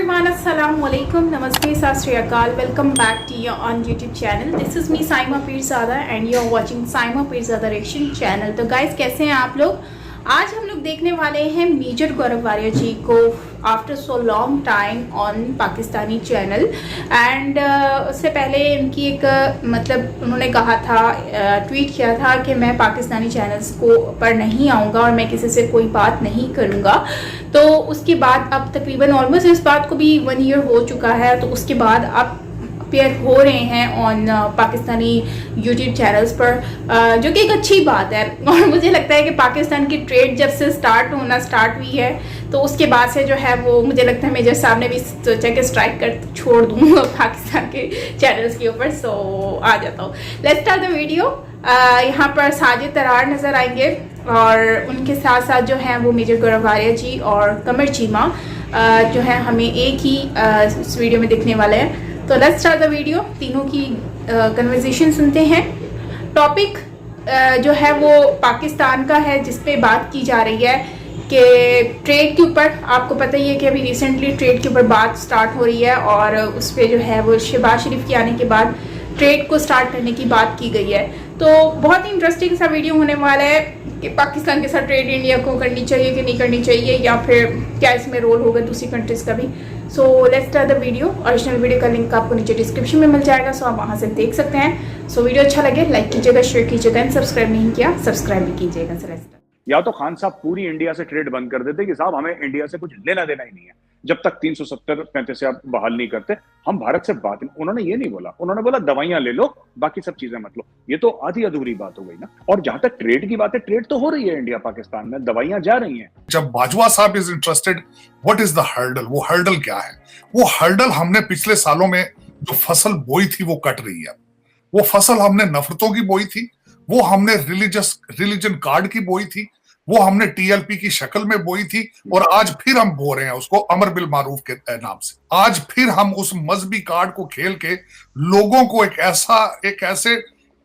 everyone, assalamu alaikum, namaste, sat shri akal. Welcome back to your on YouTube channel. This is me Saima Pirzada and you're watching Saima Pirzada Reaction channel. तो guys कैसे हैं आप लोग? आज हम लोग देखने वाले हैं मेजर गौरव वारिया जी को after so long time on Pakistani channel and उससे पहले इनकी एक मतलब उन्होंने कहा था ट्वीट किया था कि मैं पाकिस्तानी चैनल्स को पर नहीं आऊँगा और मैं किसी से कोई बात नहीं करूँगा। तो उसके बाद अब तकरीबन ऑलमोस्ट इस बात को भी 1 ईयर हो चुका है। तो उसके बाद अब अपेयर हो रहे हैं ऑन पाकिस्तानी यूट्यूब चैनल्स पर जो कि एक अच्छी बात है। और मुझे लगता है कि पाकिस्तान की ट्रेड जब से स्टार्ट हुई है तो उसके बाद से जो है वो मुझे लगता है मेजर साहब ने भी सोचा कि स्ट्राइक कर छोड़ दूँ पाकिस्तान के चैनल्स के ऊपर। सो आ जाता हूँ, लेट्स स्टार्ट द वीडियो। यहाँ पर साजिद तरार नज़र आएंगे और उनके साथ साथ जो है वो मेजर गौरव वारिया जी और कमर चीमा जो है हमें एक ही इस वीडियो में दिखने वाले हैं। तो लेट्स स्टार्ट द वीडियो। तीनों की कन्वर्सेशन सुनते हैं। टॉपिक जो है वो पाकिस्तान का है जिस पे बात की जा रही है कि ट्रेड के ऊपर। आपको पता ही है कि अभी रिसेंटली ट्रेड के ऊपर बात स्टार्ट हो रही है और उस पर जो है वो शहबाज शरीफ के आने के बाद ट्रेड को स्टार्ट करने की बात की गई है। तो बहुत ही इंटरेस्टिंग सा वीडियो होने वाला है कि पाकिस्तान के साथ ट्रेड इंडिया को करनी चाहिए कि नहीं करनी चाहिए या फिर क्या इसमें रोल होगा दूसरी कंट्रीज़ का भी। So let's start the video. Original video का लिंक आपको नीचे डिस्क्रिप्शन में मिल जाएगा, सो आप वहाँ से देख सकते हैं। सो वीडियो अच्छा लगे लाइक कीजिएगा, शेयर कीजिएगा एंड सब्सक्राइब नहीं किया सब्सक्राइब भी कीजिएगा। या तो खान साहब पूरी इंडिया से ट्रेड बंद कर देते कि साहब हमें इंडिया से कुछ लेना देना ही नहीं है जब तक 370-35 से आप बहाल नहीं करते, हम भारत से बात नहीं। उन्होंने ये नहीं बोला, उन्होंने बोला दवाइयां ले लो बाकी सब चीजें मत लो। ये तो आधी अधूरी बात हो गई ना। और जहां तक ट्रेड की बात है, ट्रेड तो हो रही है इंडिया पाकिस्तान में, दवाइयां जा रही हैं। जब बाजवा साहब is interested, what is the hurdle? वो हर्डल क्या है? वो हर्डल हमने पिछले सालों में जो फसल बोई थी वो कट रही है। वो फसल हमने नफरतों की बोई थी, वो हमने रिलीजन कार्ड की बोई थी, वो हमने टीएलपी की शक्ल में बोई थी और आज फिर हम बो रहे हैं उसको अमर बिल मारूफ के नाम से। आज फिर हम उस मजहबी कार्ड को खेल के लोगों को एक ऐसे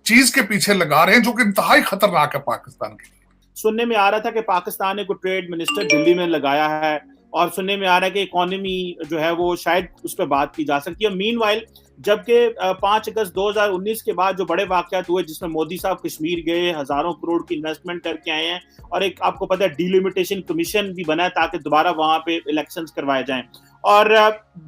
चीज के पीछे लगा रहे हैं जो कि इंतहाई खतरनाक है पाकिस्तान के लिए। सुनने में आ रहा था कि पाकिस्तान ने कोई ट्रेड मिनिस्टर दिल्ली में लगाया है और सुनने में आ रहा है कि इकोनॉमी जो है वो शायद उस पर बात की जा सकती है। मीनवाइल जबकि 5 अगस्त 2019 के बाद जो बड़े वाकयात हुए जिसमें मोदी साहब कश्मीर गए, हजारों करोड़ की इन्वेस्टमेंट करके आए हैं और एक आपको पता है डिलिमिटेशन कमीशन भी बना है ताकि दोबारा वहां पे इलेक्शंस करवाए जाएं। और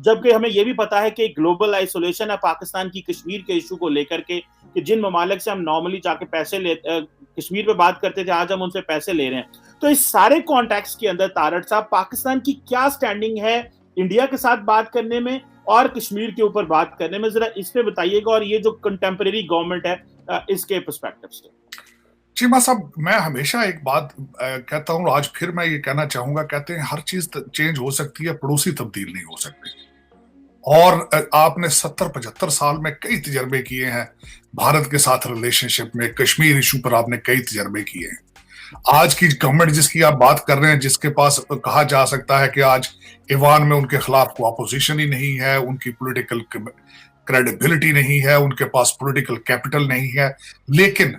जबकि हमें यह भी पता है कि ग्लोबल आइसोलेशन है पाकिस्तान की कश्मीर के इशू को लेकर के कि जिन ममालिक से हम नॉर्मली जाके पैसे ले कश्मीर पे बात करते थे, आज हम उनसे पैसे ले रहे हैं। तो इस सारे कॉन्टेक्स्ट के अंदर तारड़ साहब पाकिस्तान की क्या स्टैंडिंग है इंडिया के साथ बात करने में और कश्मीर के ऊपर बात करने में, जरा इस पे बताइएगा और ये जो कंटेम्परेरी गवर्नमेंट है इसके पर्सपेक्टिव से। चीमा साहब, मैं हमेशा एक बात कहता हूँ, आज फिर मैं ये कहना चाहूंगा, कहते हैं हर चीज चेंज हो सकती है, पड़ोसी तब्दील नहीं हो सकती। और आपने 70-75 साल में कई तजर्बे किए हैं भारत के साथ रिलेशनशिप में, कश्मीर इशू पर आपने कई तजर्बे किए हैं। आज की गवर्नमेंट जिसकी आप बात कर रहे हैं, जिसके पास कहा जा सकता है कि आज ईवान में उनके खिलाफ कोई अपोजिशन ही नहीं है, उनकी पॉलिटिकल क्रेडिबिलिटी नहीं है, उनके पास पॉलिटिकल कैपिटल नहीं है, लेकिन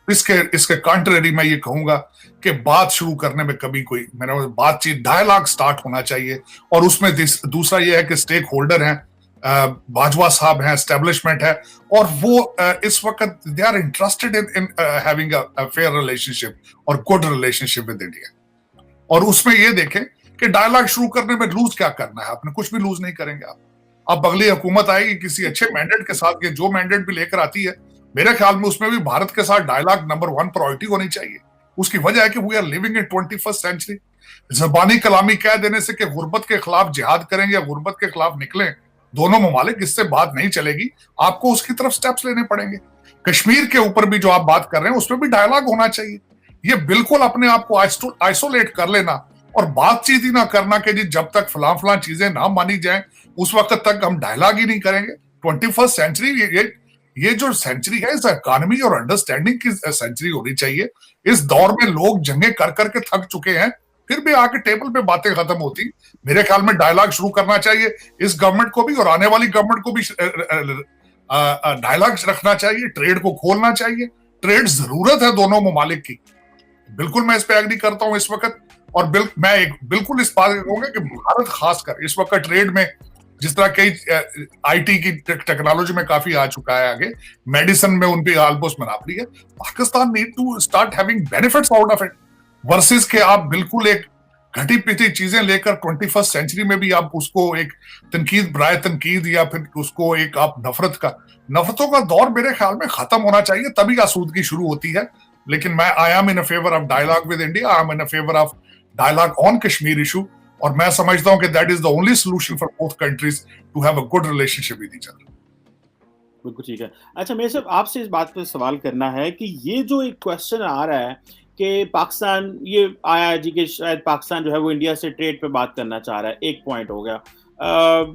इसके कॉन्ट्रेरी मैं ये कहूंगा कि बात शुरू करने में कभी कोई मेरा बातचीत डायलॉग स्टार्ट होना चाहिए। और उसमें दूसरा ये है कि स्टेक होल्डर हैं, बाजवा साहब हैं, एस्टेब्लिशमेंट है और वो इस वक्त they are interested in having a fair relationship और गुड रिलेशनशिप विद इंडिया। और उसमें ये देखें कि डायलॉग शुरू करने में लूज क्या करना है, आपने कुछ भी लूज नहीं करेंगे आप। अब अगली हुकूमत आएगी किसी अच्छे मैंडेट के साथ, ये जो मैंडेट भी लेकर आती है, मेरे ख्याल में उसमें भी भारत के साथ डायलॉग नंबर 1 प्रायोरिटी होनी चाहिए। उसकी वजह है कि we are living in 21st century. जबानी कलामी कह देने से कि गुर्बत के खिलाफ जिहाद करेंगे या गुर्बत के खिलाफ निकलें दोनों ममालिक, इससे बात नहीं चलेगी, आपको उसकी तरफ स्टेप्स लेने पड़ेंगे। कश्मीर के ऊपर भी जो आप बात कर रहे हैं उसमें भी डायलॉग होना चाहिए। ये बिल्कुल अपने आप को आइसोलेट कर लेना और बातचीत ही ना करना कि जी जब तक फलां चीजें ना मानी जाएं उस वक्त तक हम डायलॉग ही नहीं करेंगे। 21st सेंचुरी ये जो सेंचुरी है इस इकोनॉमी और अंडरस्टैंडिंग की सेंचुरी होनी चाहिए। इस दौर में लोग जंगें कर करके थक चुके हैं, फिर भी आके टेबल पे बातें खत्म होती। मेरे ख्याल में डायलॉग शुरू करना चाहिए इस गवर्नमेंट को भी और आने वाली गवर्नमेंट को भी डायलॉग रखना चाहिए, ट्रेड को खोलना चाहिए। ट्रेड जरूरत है दोनों ममालिक की, बिल्कुल मैं इस पे एग्री करता हूं। इस वक्त और मैं बिल्कुल इस बात कहूंगा कि भारत खासकर इस वक्त ट्रेड में जिस तरह कई आईटी की टेक्नोलॉजी में काफी आ चुका है आगे, मेडिसिन में उनकी ऑलमोस्ट मोनोपोली है, Pakistan need to start having benefits out of it versus के आप बिल्कुल एक घटी पिटी चीजें लेकर 21st सेंचुरी में भी आप उसको एक तनकीद बराए तनकीद या फिर उसको एक आप नफरतों का दौर मेरे ख्याल में खत्म होना चाहिए, तभी आसूदगी शुरू होती है। लेकिन मैं I am in a favour of dialogue with India, I am in a favour of dialogue on Kashmir issue, और मैं समझता हूं कि that is the only solution for both countries to have a good relationship with each other. बिल्कुल ठीक है। अच्छा, मेरे सिर्फ आपसे इस बात पर सवाल करना है कि ये जो एक क्वेश्चन आ रहा है कि पाकिस्तान, ये आया है जी कि शायद पाकिस्तान जो है वो इंडिया से ट्रेड पे बात करना चाह रहा है, एक पॉइंट हो गया।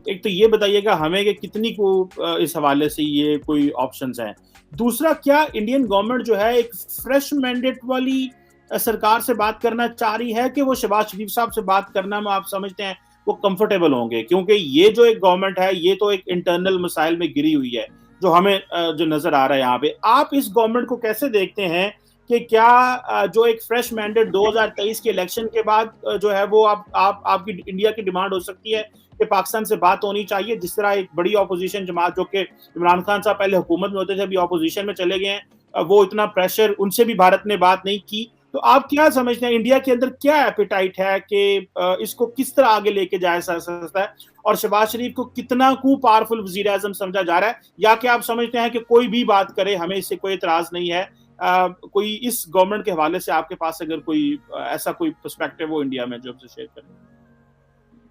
एक तो ये बताइएगा हमें कि कितनी को इस हवाले से ये कोई ऑप्शंस हैं। दूसरा, क्या इंडियन गवर्नमेंट जो है एक फ्रेश मैंडेट वाली सरकार से बात करना चाह रही है कि वो शहबाज शरीफ साहब से बात करना में आप समझते हैं वो कंफर्टेबल होंगे? क्योंकि ये जो एक गवर्नमेंट है ये तो एक इंटरनल मसाइल में गिरी हुई है जो हमें जो नजर आ रहा है यहाँ पे। आप इस गवर्नमेंट को कैसे देखते हैं कि क्या जो एक फ्रेश मैंडेट 2023 के इलेक्शन के बाद जो है वो आपकी इंडिया की डिमांड हो सकती है कि पाकिस्तान से बात होनी चाहिए, जिस तरह एक बड़ी ऑपोजिशन जमात जो कि इमरान खान साहब पहले हुकूमत में होते थे अभी ऑपोजिशन में चले गए हैं, वो इतना प्रेशर, उनसे भी भारत ने बात नहीं की। तो आप क्या समझते हैं इंडिया के अंदर क्या एपिटाइट है कि इसको किस तरह आगे लेके जाया जा सकता है, और शहबाज शरीफ को कितना पावरफुल वजीर आजम समझा जा रहा है, या कि आप समझते हैं कि कोई भी बात करे हमें इससे कोई इतराज नहीं है? कोई इस गवर्नमेंट के हवाले से आपके पास अगर कोई ऐसा कोई पर्सपेक्टिव हो इंडिया में जो आपसे शेयर करें?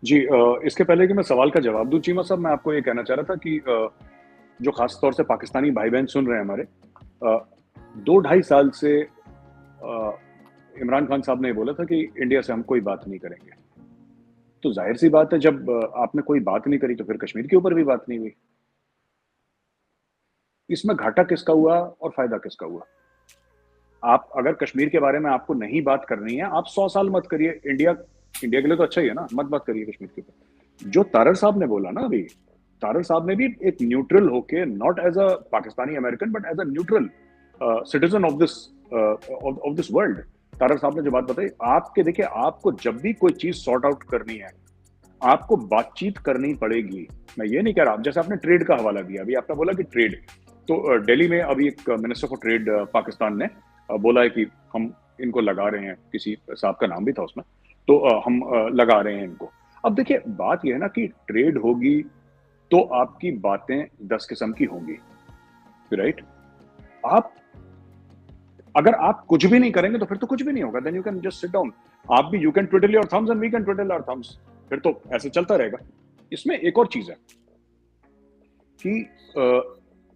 जी, इसके पहले कि मैं सवाल का जवाब दूं, चीमा साहब, मैं आपको ये कहना चाह रहा था कि जो खास तौर से पाकिस्तानी भाई बहन सुन रहे हैं हमारे, 2-2.5 साल से इमरान खान साहब ने बोला था कि इंडिया से हम कोई बात नहीं करेंगे। तो जाहिर सी बात है, जब आपने कोई बात नहीं करी तो फिर कश्मीर के ऊपर भी बात नहीं हुई। इसमें घाटा किसका हुआ और फायदा किसका हुआ? आप अगर कश्मीर के बारे में आपको नहीं बात करनी है, आप 100 साल मत करिए। इंडिया के लिए तो अच्छा ही है ना, मत बात करिए कश्मीर के ऊपर। जो तारर साहब ने बोला ना अभी, तारर साहब ने भी एक न्यूट्रल होके, not as a Pakistani American but as a neutral citizen of this world, Tarar साहब ने जो बात बताई, आपके देखिए, आपको जब भी कोई चीज सॉर्ट आउट करनी है आपको बातचीत करनी पड़ेगी। मैं ये नहीं कह रहा, जैसे आपने ट्रेड का हवाला दिया, अभी आपने बोला कि ट्रेड, तो दिल्ली में अभी एक मिनिस्टर फॉर ट्रेड पाकिस्तान ने बोला है कि हम इनको लगा रहे हैं, किसी साहब का नाम भी था उसमें, तो हम लगा रहे हैं इनको। अब देखिए, बात यह है ना कि ट्रेड होगी तो आपकी बातें 10 किस्म की होंगी, राइट? अगर आप कुछ भी नहीं करेंगे तो फिर तो कुछ भी नहीं होगा। Then you can just sit down, आप भी, you can twiddle your thumbs and we can twiddle our thumbs, फिर तो ऐसे चलता रहेगा। इसमें एक और चीज है कि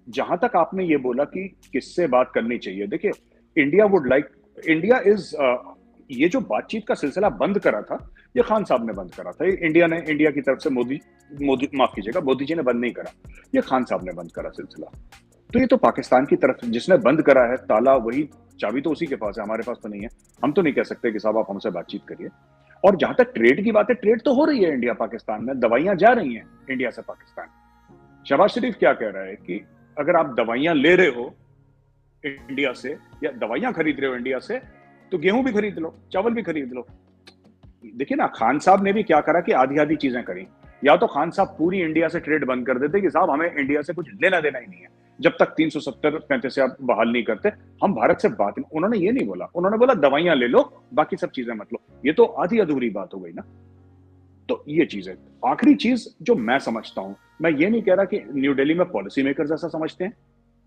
जहां तक आपने ये बोला कि किससे बात करनी चाहिए, देखिए, इंडिया इज, ये जो बातचीत का सिलसिला बंद करा था, ये खान साहब ने बंद करा था। इंडिया की तरफ से मोदी माफ कीजिएगा, मोदी जी ने बंद नहीं करा, ये खान साहब ने बंद करा सिलसिला। तो ये तो पाकिस्तान की तरफ जिसने बंद करा है ताला, वही चाबी तो उसी के पास है, हमारे पास तो नहीं है। हम तो नहीं कह सकते कि साहब आप हमसे बातचीत करिए। और जहां तक ट्रेड की बात है, ट्रेड तो हो रही है इंडिया पाकिस्तान में, दवाइयां जा रही हैं इंडिया से पाकिस्तान। शहबाज शरीफ क्या कह रहा है कि अगर आप दवाइयां ले रहे हो इंडिया से या दवाइयां खरीद रहे हो इंडिया से, तो गेहूं भी खरीद लो, चावल भी खरीद लो। देखिए ना, खान साहब ने भी क्या करा कि आधी आधी चीजें करी। या तो खान साहब पूरी इंडिया से ट्रेड बंद कर देते कि साहब हमें इंडिया से कुछ लेना देना ही नहीं है, जब तक 370-35 से आप बहाल नहीं करते हम भारत से बात नहीं। उन्होंने ये नहीं बोला, उन्होंने बोला दवाइयां ले लो, बाकी सब चीजें मत लो। ये तो आधी अधूरी बात हो गई ना। तो ये चीज है। आखिरी चीज जो मैं समझता हूं, मैं ये नहीं कह रहा कि न्यू दिल्ली में पॉलिसी मेकर्स ऐसा समझते हैं,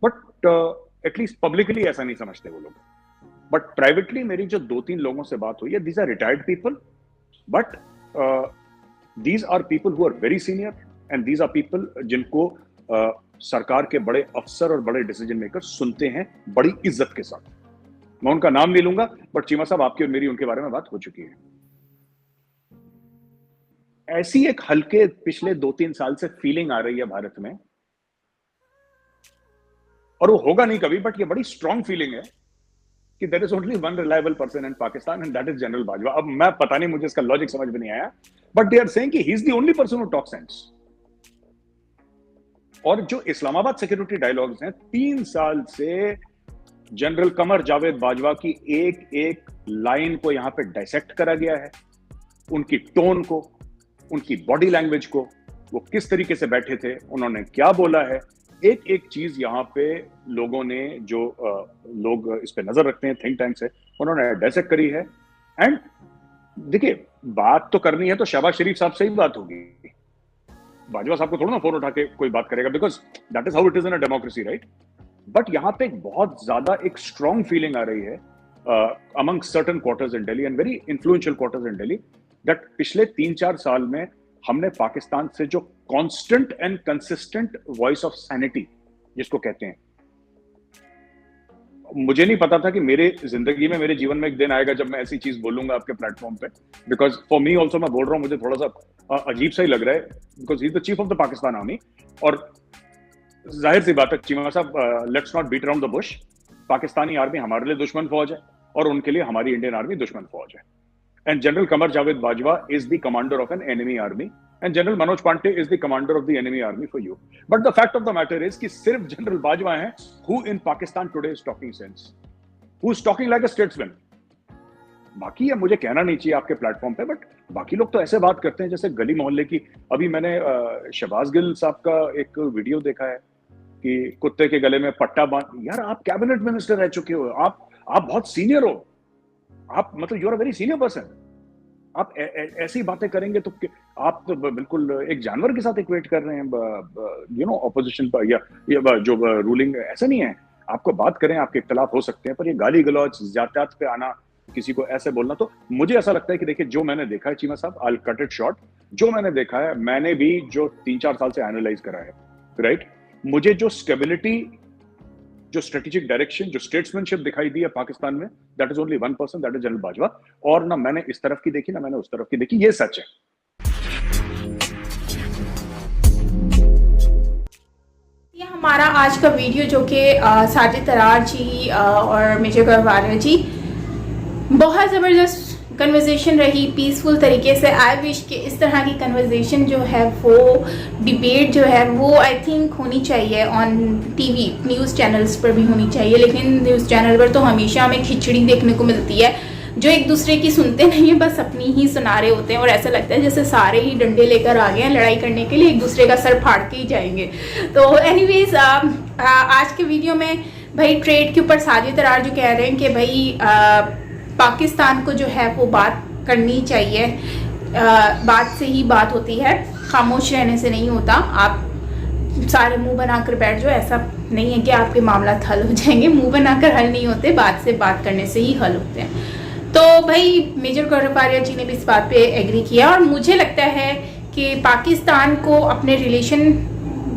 बट एटलीस्ट पब्लिकली ऐसा नहीं समझते वो लोग। बट प्राइवेटली मेरी जो 2-3 लोगों से बात हुई है, these are retired people, but these are people who are very senior and these are people जिनको सरकार के बड़े अफसर और बड़े डिसीजन मेकर सुनते हैं बड़ी इज्जत के साथ। मैं उनका नाम नहीं लूंगा, बट चीमा साहब आपकी और मेरी उनके बारे में बात हो चुकी है। ऐसी एक हल्के पिछले 2-3 साल से फीलिंग आ रही है भारत में, और वो होगा नहीं कभी, बट ये बड़ी स्ट्रॉन्ग फीलिंग है कि there is only one reliable person in Pakistan and that is general Bajwa. अब मैं पता नहीं, मुझे इसका लॉजिक समझ में नहीं आया, बट दे आर सेइंग कि ही is the only person who talk sense. और जो इस्लामाबाद सिक्योरिटी डायलॉग्स हैं 3 साल से, जनरल कमर जावेद बाजवा की एक एक लाइन को यहां पे डायसेक्ट करा गया है, उनकी टोन को, उनकी बॉडी लैंग्वेज को, वो किस तरीके से बैठे थे, उन्होंने क्या बोला है, एक एक चीज यहाँ पे लोगों ने, जो लोग इस पे नजर रखते हैं, थिंक टैंक से, उन्होंने डायसेक्ट करी है। एंड देखिए, बात तो करनी है तो शहबाज शरीफ साहब से ही बात होगी, बाजवा साहब को थोड़ा ना फोन उठा के कोई बात करेगा, because that is how it is in a democracy, right. But यहाँ पे बहुत ज्यादा एक स्ट्रॉन्ग फीलिंग आ रही है among certain quarters in Delhi and very influential quarters in Delhi, that पिछले 3-4 साल में हमने पाकिस्तान से जो constant and consistent voice of sanity जिसको कहते हैं, मुझे नहीं पता था कि मेरे जिंदगी में, मेरे जीवन में एक दिन आएगा जब मैं ऐसी चीज बोलूंगा आपके प्लेटफॉर्म पे, बिकॉज फॉर मी ऑल्सो, मैं बोल रहा हूं, मुझे थोड़ा सा अजीब सा ही लग रहा है, because he is the chief of the Pakistan army. और जाहिर सी बात है चीमा साहब, let's not beat around the bush, Pakistani army हमारे लिए दुश्मन फौज है और उनके लिए हमारी इंडियन आर्मी दुश्मन फौज है। And General Qamar Javed Bajwa is the commander of an enemy army, and General Manoj Pandey is the commander of the enemy army for you. But the fact of the matter is कि सिर्फ General Bajwa हैं who in Pakistan today is talking sense, who is talking like a statesman. बाकी ये मुझे कहना नहीं चाहिए आपके प्लेटफॉर्म पे, बट बाकी लोग तो ऐसे बात करते हैं जैसे गली मोहल्ले की। अभी मैंने शहबाज गिल साहब का एक वीडियो देखा है कि कुत्ते के गले में पट्टा बांध, यार आप कैबिनेट मिनिस्टर रह चुके हो, आप बहुत सीनियर हो, आप मतलब you are a very senior person, आप ऐसी बातें करेंगे तो आप तो बिल्कुल एक जानवर के साथ इक्वेट कर रहे हैं, यू नो, ऑपोजिशन पर या जो रूलिंग, ऐसा नहीं है। आपको बात करें, आपके इख्तलाफ हो सकते हैं, पर ये गाली गलौज, जात पे आना, किसी को ऐसे बोलना, तो मुझे ऐसा लगता है कि देखिए, जो मैंने देखा है चीमा साहब, I will cut it short, जो मैंने देखा है, मैंने भी जो 3-4 साल से एनालाइज करा है, राइट, मुझे जो स्टेबिलिटी, जो स्ट्रेटेजिक डायरेक्शन, जो स्टेट्समैनशिप दिखाई दी है पाकिस्तान में, that is only one person, that is general Bajwa. और ना मैंने इस तरफ की देखी, ना मैंने उस तरफ की देखी, ये सच है। ये हमारा आज का वीडियो, जो कि साजिद तरार जी और मेजर गरवालिया जी, बहुत ज़बरदस्त कन्वर्सेशन रही, पीसफुल तरीके से। आई विश कि इस तरह की कन्वर्सेशन जो है, वो डिबेट जो है, वो आई थिंक होनी चाहिए ऑन टीवी, न्यूज़ चैनल्स पर भी होनी चाहिए। लेकिन न्यूज़ चैनल पर तो हमेशा हमें खिचड़ी देखने को मिलती है, जो एक दूसरे की सुनते नहीं है, बस अपनी ही सुना रहे होते हैं, और ऐसा लगता है जैसे सारे ही डंडे लेकर आ गए हैं लड़ाई करने के लिए, एक दूसरे का सर फाड़ के ही जाएंगे। तो एनीवेज, आज के वीडियो में भाई ट्रेड के ऊपर साजिद तरार जो कह रहे हैं कि भाई पाकिस्तान को जो है वो बात करनी चाहिए, बात से ही बात होती है, खामोश रहने से नहीं होता। आप सारे मुंह बनाकर बैठ जाओ, ऐसा नहीं है कि आपके मामला हल हो जाएंगे, मुंह बनाकर हल नहीं होते, बात से बात करने से ही हल होते हैं। तो भाई मेजर गौरव जी ने भी इस बात पे एग्री किया, और मुझे लगता है कि पाकिस्तान को अपने रिलेशन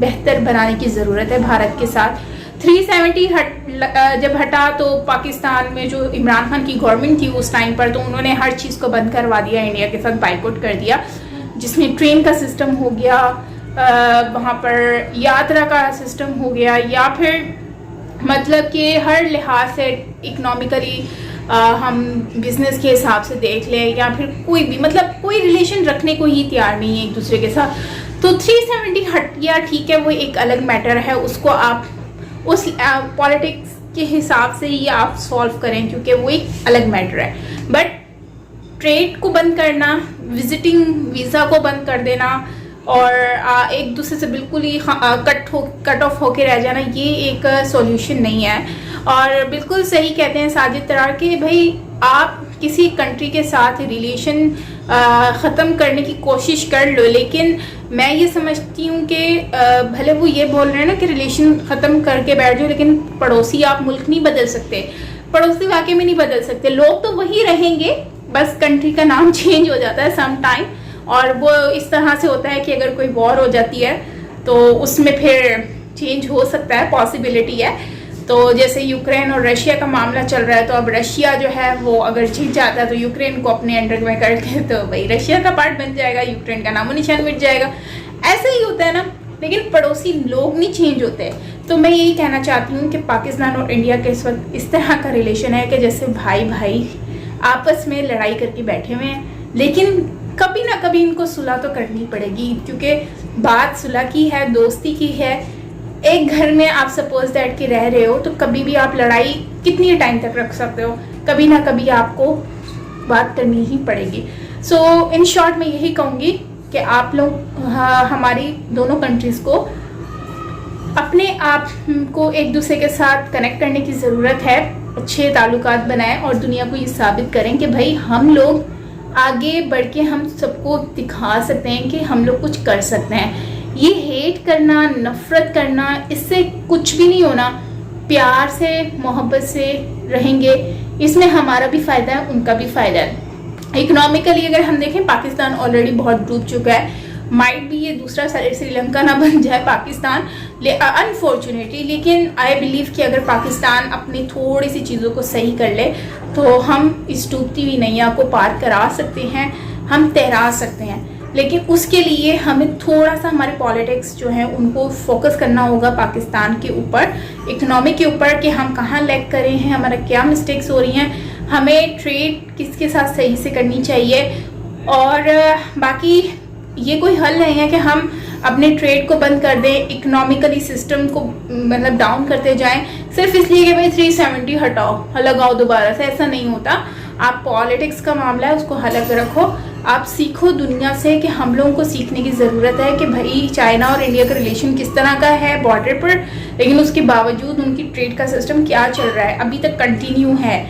बेहतर बनाने की ज़रूरत है भारत के साथ। 370 जब हटा तो पाकिस्तान में जो इमरान खान की गवर्नमेंट थी उस टाइम पर, तो उन्होंने हर चीज़ को बंद करवा दिया, इंडिया के साथ बाइकआउट कर दिया, जिसमें ट्रेन का सिस्टम हो गया, वहाँ पर यात्रा का सिस्टम हो गया, या फिर मतलब कि हर लिहाज से इकोनॉमिकली हम बिजनेस के हिसाब से देख लें, या फिर कोई भी मतलब कोई रिलेशन रखने को ही तैयार नहीं है एक दूसरे के साथ। तो 370 हट गया, ठीक है, वो एक अलग मैटर है, उसको आप उस पॉलिटिक्स के हिसाब से ही आप सॉल्व करें, क्योंकि वो एक अलग मैटर है। बट ट्रेड को बंद करना, विजिटिंग वीज़ा को बंद कर देना, और एक दूसरे से बिल्कुल ही कट ऑफ होके रह जाना, ये एक सॉल्यूशन नहीं है। और बिल्कुल सही कहते हैं साजिद तरार के, भाई आप किसी कंट्री के साथ रिलेशन ख़त्म करने की कोशिश कर लो, लेकिन मैं ये समझती हूँ कि भले वो ये बोल रहे हैं ना कि रिलेशन ख़त्म करके बैठ जाओ, लेकिन पड़ोसी आप मुल्क नहीं बदल सकते, पड़ोसी वाकई में नहीं बदल सकते, लोग तो वही रहेंगे, बस कंट्री का नाम चेंज हो जाता है सम टाइम। और वो इस तरह से होता है कि अगर कोई वॉर हो जाती है तो उसमें फिर चेंज हो सकता है, पॉसिबिलिटी है। तो जैसे यूक्रेन और रशिया का मामला चल रहा है, तो अब रशिया जो है वो अगर जीत जाता है तो यूक्रेन को अपने अंडर में करके तो भाई रशिया का पार्ट बन जाएगा, यूक्रेन का नामो निशान मिट जाएगा। ऐसा ही होता है ना, लेकिन पड़ोसी लोग नहीं चेंज होते। तो मैं यही कहना चाहती हूँ कि पाकिस्तान और इंडिया के इस वक्त इस तरह का रिलेशन है कि जैसे भाई भाई आपस में लड़ाई करके बैठे हुए हैं, लेकिन कभी ना कभी इनको सुलह तो करनी पड़ेगी, क्योंकि बात सुलह की है, दोस्ती की है। एक घर में आप सपोज दैट कि रह रहे हो, तो कभी भी आप लड़ाई कितनी टाइम तक रख सकते हो, कभी ना कभी आपको बात करनी ही पड़ेगी। सो इन शॉर्ट मैं यही कहूँगी कि आप लोग हमारी दोनों कंट्रीज़ को अपने आप को एक दूसरे के साथ कनेक्ट करने की ज़रूरत है, अच्छे ताल्लुकात बनाएं और दुनिया को ये साबित करें कि भाई हम लोग आगे बढ़ के हम सबको दिखा सकते हैं कि हम लोग कुछ कर सकते हैं। ये हेट करना, नफ़रत करना, इससे कुछ भी नहीं होना। प्यार से, मोहब्बत से रहेंगे, इसमें हमारा भी फ़ायदा है, उनका भी फ़ायदा है। इकोनॉमिकली अगर हम देखें, पाकिस्तान ऑलरेडी बहुत डूब चुका है। माइट भी ये दूसरा श्रीलंका ना बन जाए पाकिस्तान अनफॉर्चुनेटली, लेकिन आई बिलीव कि अगर पाकिस्तान अपनी थोड़ी सी चीज़ों को सही कर ले तो हम इस डूबती हुई नैया को पार करा सकते हैं, हम तैरा सकते हैं। लेकिन उसके लिए हमें थोड़ा सा हमारे पॉलिटिक्स जो है उनको फोकस करना होगा पाकिस्तान के ऊपर, इकोनॉमी के ऊपर, कि हम कहाँ लैग करे हैं, हमारा क्या मिस्टेक्स हो रही हैं, हमें ट्रेड किसके साथ सही से करनी चाहिए। और बाकी ये कोई हल नहीं है कि हम अपने ट्रेड को बंद कर दें, इकोनॉमिकली सिस्टम को मतलब डाउन करते जाएं सिर्फ इसलिए कि भाई 370 हटाओ, लगाओ दोबारा से, ऐसा नहीं होता। आप पॉलिटिक्स का मामला है उसको अलग रखो, आप सीखो दुनिया से, कि हम लोगों को सीखने की ज़रूरत है कि भाई चाइना और इंडिया का रिलेशन किस तरह का है बॉर्डर पर, लेकिन उसके बावजूद उनकी ट्रेड का सिस्टम क्या चल रहा है, अभी तक कंटिन्यू है।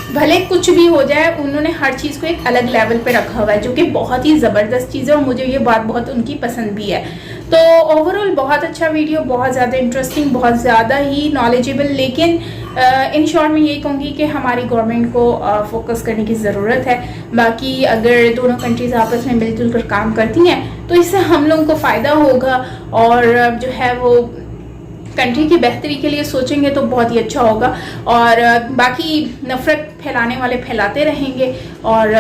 भले कुछ भी हो जाए, उन्होंने हर चीज़ को एक अलग लेवल पे रखा हुआ है, जो कि बहुत ही ज़बरदस्त चीज़ है और मुझे ये बात बहुत उनकी पसंद भी है। तो ओवरऑल बहुत अच्छा वीडियो, बहुत ज़्यादा इंटरेस्टिंग, बहुत ज़्यादा ही नॉलेजेबल। लेकिन इन शॉर्ट में यही कहूँगी कि हमारी गवर्नमेंट को फोकस करने की ज़रूरत है। बाकी अगर दोनों कंट्रीज़ आपस में मिलजुल कर काम करती हैं तो इससे हम लोगों को फ़ायदा होगा, और जो है वो कंट्री की बेहतरी के लिए सोचेंगे तो बहुत ही अच्छा होगा। और बाकी नफ़रत फैलाने वाले फैलाते रहेंगे, और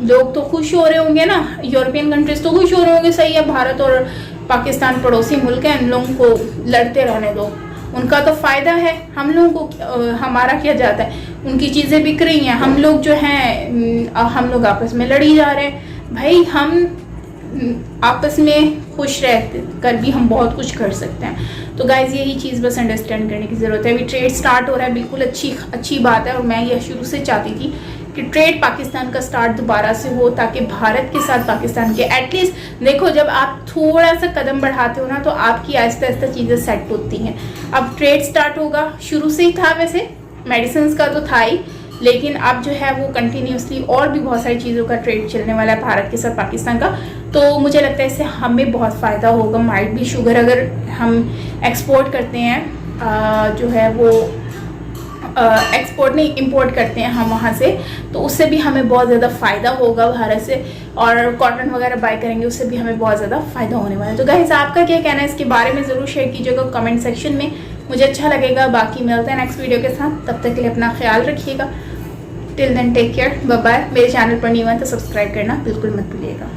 लोग तो खुश हो रहे होंगे ना, यूरोपियन कंट्रीज़ तो खुश हो रहे होंगे, सही है, भारत और पाकिस्तान पड़ोसी मुल्क हैं, इन लोगों को लड़ते रहने दो, उनका तो फ़ायदा है, हम लोगों को हमारा क्या जाता है, उनकी चीज़ें बिक रही हैं, हम लोग जो हैं हम लोग आपस में लड़ी जा रहे हैं। भाई हम आपस में खुश रहते कर भी हम बहुत कुछ कर सकते हैं। तो गाइज़ यही चीज़ बस अंडरस्टैंड करने की ज़रूरत है। अभी ट्रेड स्टार्ट हो रहा है, बिल्कुल अच्छी बात है, और मैं ये शुरू से चाहती थी कि ट्रेड पाकिस्तान का स्टार्ट दोबारा से हो, ताकि भारत के साथ पाकिस्तान के एटलीस्ट, देखो जब आप थोड़ा सा कदम बढ़ाते हो ना तो आपकी आहिस्ता आहिस्ता चीज़ें सेट होती हैं। अब ट्रेड स्टार्ट होगा, शुरू से ही था, वैसे मेडिसिन का तो था ही, लेकिन अब जो है वो कंटिन्यूसली और भी बहुत सारी चीज़ों का ट्रेड चलने वाला है भारत के साथ पाकिस्तान का। तो मुझे लगता है इससे हमें बहुत फ़ायदा होगा। माइट भी शुगर अगर हम एक्सपोर्ट करते हैं, जो है वो एक्सपोर्ट नहीं इंपोर्ट करते हैं हम वहाँ से, तो उससे भी हमें बहुत ज़्यादा फ़ायदा होगा भारत से, और कॉटन वगैरह बाय करेंगे उससे भी हमें बहुत ज़्यादा फ़ायदा होने वाला है। तो गाइस आपका क्या कहना है इसके बारे में, ज़रूर शेयर कीजिएगा कमेंट सेक्शन में, मुझे अच्छा लगेगा। बाकी मिलते हैं नेक्स्ट वीडियो के साथ, तब तक के लिए अपना ख्याल रखिएगा। Till then take care, bye bye. मेरे चैनल पर नहीं हुआ तो सब्सक्राइब करना बिल्कुल मत भूलिएगा।